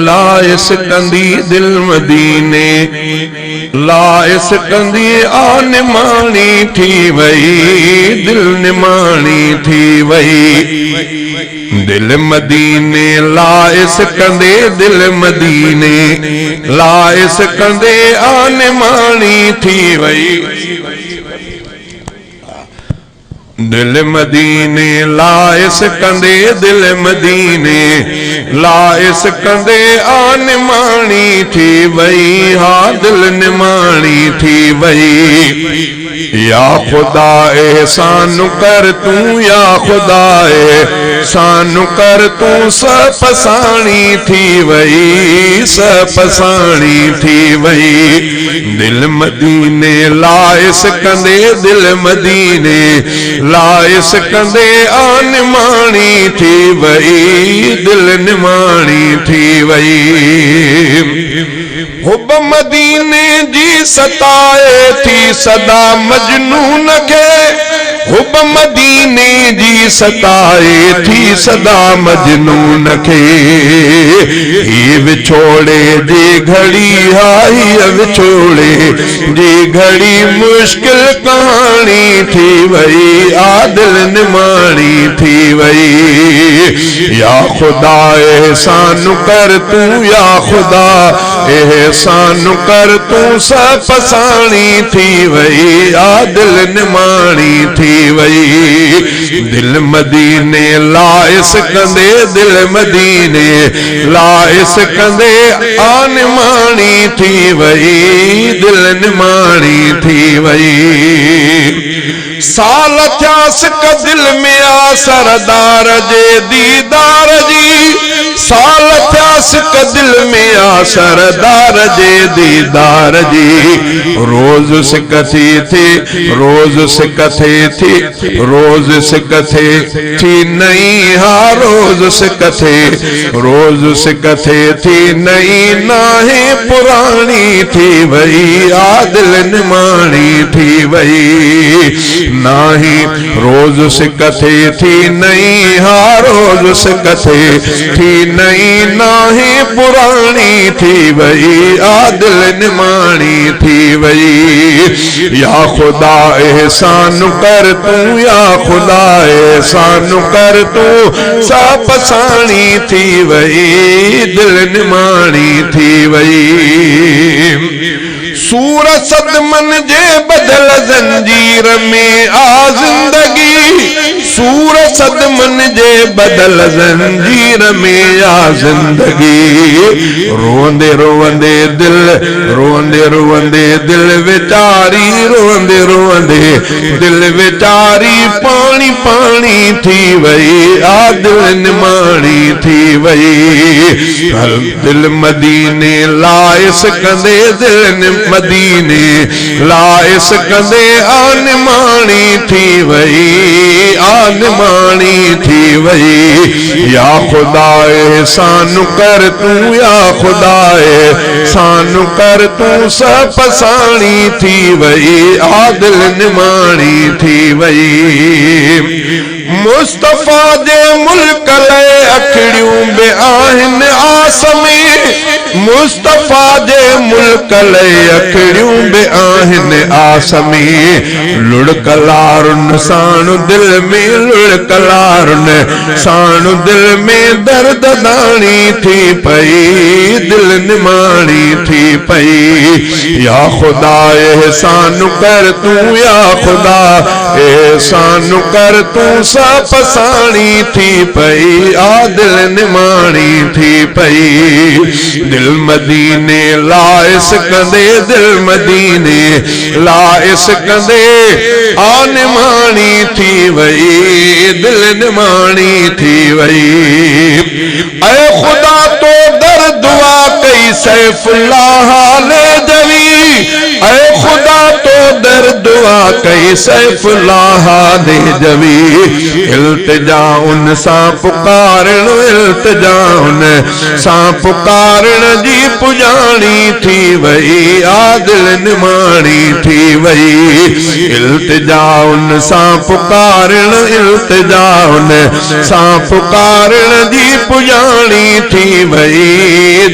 लाइस कंदी दिल मदीने लाइस कंदी आन मानी थी वई दिल निमानी थी वई दिल मदीने लाइस कंदे दिल मदीने लाइस कंदे आन मानी थी वई दिल मदीने लाइस कंदे दिल मदीने लाइस कंदे आन मानी थी वई हा दिल निमानी थी वई या खुदा एहसान कर तू या खुदा एहसान कर तू सपसानी थी वई सपसानी थी वई दिल मदीने लाइस कंदे दिल मदीने लाइस कंदे आन मानी थी वई दिल निमानी थी वई हुब मदीने जी सताए थी सदा मजनून के हुब मदीने जी सताए थी सदा मजनून के ये विछोड़े जी घड़ी आई विछोड़े जी घड़ी मुश्किल कहानी थी वई आदिल निमानी थी वई या खुदा एहसान कर तू या खुदा एहसान कर तू सपसानी थी वई आदिल निमानी थी वई दिल मदीने लाइस कंदे दिल मदीने लाइस कंदे आन मानी थी वई दिल निमानी थी वई साल थियास का दिल में आ सरदार जे दीदार जी साल थियास का दिल में आ सरदार जे दीदार जी रोज सिकथी थी रोज सिकथे थी रोज सिकथे थी नहीं हा रोज सिकथे थी नहीं नाहे पुरानी थी वई आदिल निमानी थी वई नाही रोज सिकथे थी नहीं हा रोज सिकथे थी नहीं नाहे पुरानी थी वई आदिल निमानी थी वई या खुदा एहसान कर तू या खुदा एहसान कर तू सपसानी थी वई दिल निमानी थी वई सूर सदमन जे बदल जंजीर में आ जिंदगी सूर सदमन जे बदल जंजीर में आ जिंदगी रोंदे रोंदे दिल विचारी रोंदे रोंदे दिल विचारी पानी पानी थी वई आ दिल निमानी थी वई दिल मदीने लाइस कंदे दिल मदीने लाइस कंदे आन मानी थी वई आन मानी थी वई या खुदा एहसान कर तू या खुदा एहसान कर तू सपसानी थी वई आदिल निमानी थी वई मुस्तफा जे मुल्क ले अखड़ियूं बे आहिन आसमी मुस्तफा जे मुल्क ले अखड़ियूं बे आहिन आसमी लुड़कलारुन साण दिल में लुड़कलारुन साण दिल में दर्द दानी थी पई दिल निमानी थी पई या खुदा एहसान कर तू या खुदा एहसान कर तू सपसानी थी पई आ दिल निमानी थी पई दिल मदीने लाइस कंदे दिल मदीने लाइस कंदे आ निमानी थी वई दिल निमानी थी वई ऐ खुदा तो दर दुआ कई सैफुल्लाह ले जवी ऐ खुदा तो दर दुआ कई सैफुल्लाह दे जवी इल्तिजा उन सा पुकारण इल्तिजा उन सा पुकारण जी पुजानी थी वई आदिल निमाणी थी वई इल्तिजा उन सा पुकारण इल्तिजा उन सा पुकारण जी पुजानी थी वई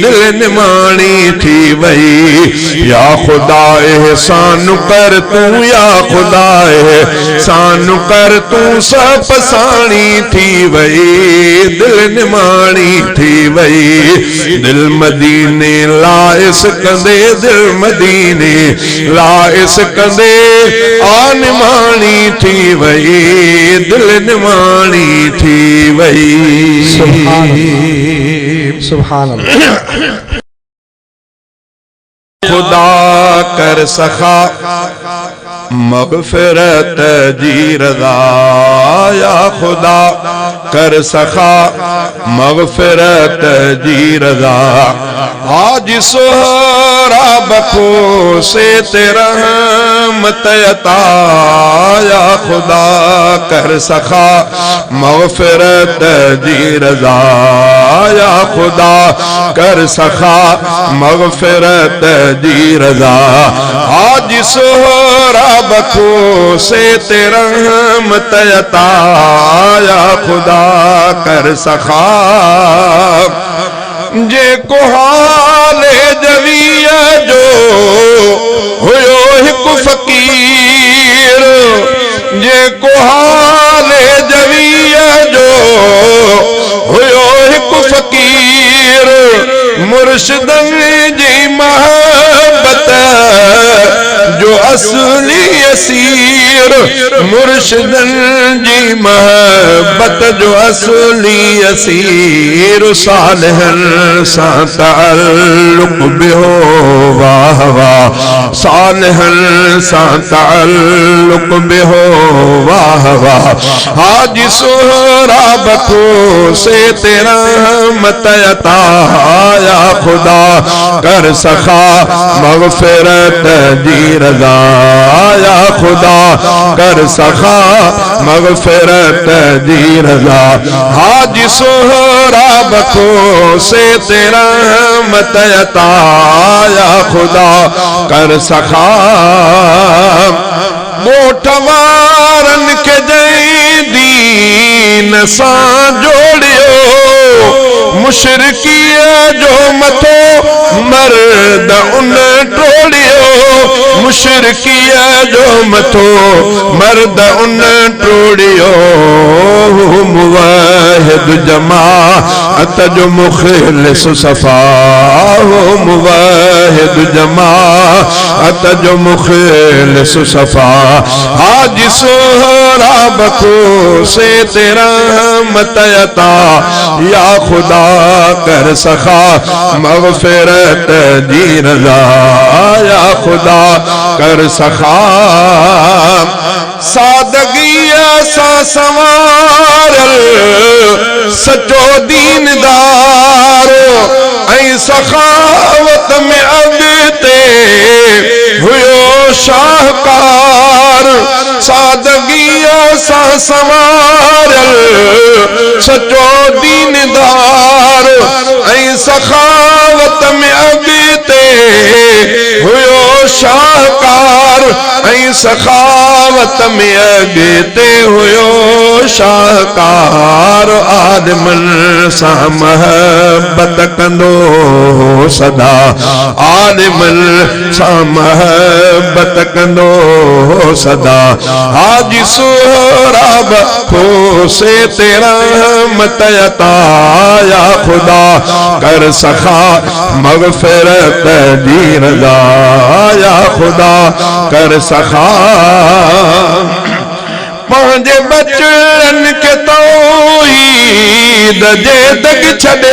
दिल निमाणी थी वई या खुदा एहसान कर तू या खुदा एहसान कर तू सब साणी थी वई दिल निमाणी थी वई दिल मदीने लाइस कंदे दिल मदीने लाइस कंदे आ निमाणी थी वई दिल निमाणी थी वई सुभान अल्लाह खुदा कर सखा मगफिरत जी रज़ा या खुदा कर सखा मगफिरत जी रज़ा आज सोहरा बखो से तेरा रहमत अता या खुदा कर सखा मगफिरत जी रज़ा या खुदा कर सखा मगफिरत जी रज़ा आज सोहरा बखो से तेरा रहमत अता या खुदा कर सखा जे को हाले जविया जो हुयो हिक फकीर जे को हाले जविया जो हुयो हिक फकीर मुर्शिदन जी मोहब्बत जो असली असीर मुर्शिदन जी मोहब्बत जो असली असीर सालिहन सा ताल्लुक बिहो वाह वाह सालिहन सा ताल्लुक बिहो वाह वाह आज सोहरा बखो से तेरा रहमत अता या खुदा कर सखा मगफिरत जी रज़ा या खुदा कर सखा मगफिरत जी रज़ा आज सोहरा बखो से तेरा रहमत अता या खुदा कर सखा मोठवारन के जय दीन सा जोड़ियो मुशरिकिया जो मथो मर्द उन टोड़ियो मुशरिकिया जो मथो मर्द उन टोड़ियो मुवाहिद जमाअत जो मुखलिस सफा हो मुवाहिद जमाअत जो मुखलिस सफा आज सोहरा बखो से तेरा रहमत अता या खुदा कर सखा मगफिरत जी रज़ा या खुदा कर सखा सादगिया सा संवारल सचो दीनदार ऐं सखावत में अॻिते हुयो शाहकार सादगिया सा संवारल सचो दीनदार ऐं सखावत में अॻिते हुयो शाहकार ऐं सखावत में अॻिते हुयो शाहकार आदमन सां महबत कंदो सदा आदमन सां महबत कंदो सदा आज सोहरा बखो से तेरा रहमत अता या खुदा कर सखा मगफिरत जी रज़ा या खुदा कर सखा पंहिंजे बचन के तौहीद जे दग छॾे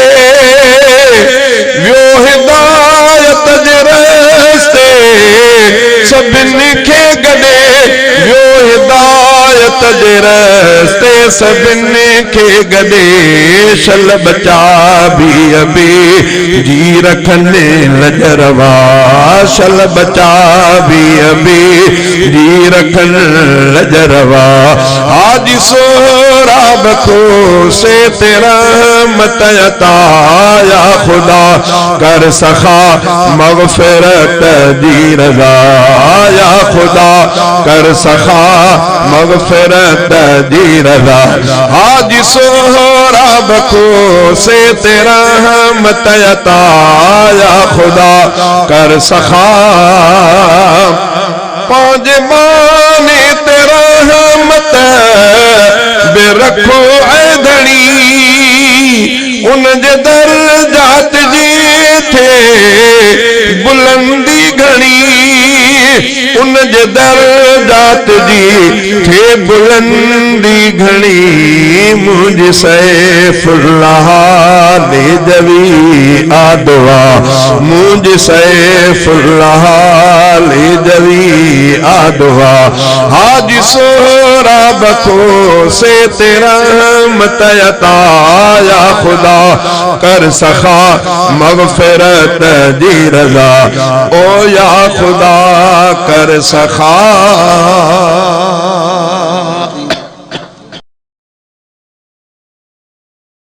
वियो हिदायत जे रस्ते सभिनी खे गॾे वियो हिदायत जे रस्ते सभिनी खे गॾे शल बचा भी अबी जी रखने लजरवा शल बचा भी अबी जी रखन लजरवा आज सोहराब को से तेरा मत अता या खुदा कर सखा मगफिरत दी रजा या खुदा कर सखा मगफिरत दी रजा आज सोहराब को से तेरा मत अता या खुदा कर सखा पांच माने तेरा मत बे रखो ऐ धनी उन जे दर्जात जी थे बुलंदी घणी उन जे दर्जात जी थे बुलंदी घणी मुझ सैफुल्लाह ले जवी आदवा मुझ सैफुल्लाह ले जवी आदवा आज सोहराब को से तेरा मत अता या खुदा कर सखा मगफिरत दी रजा ओ या खुदा कर सखा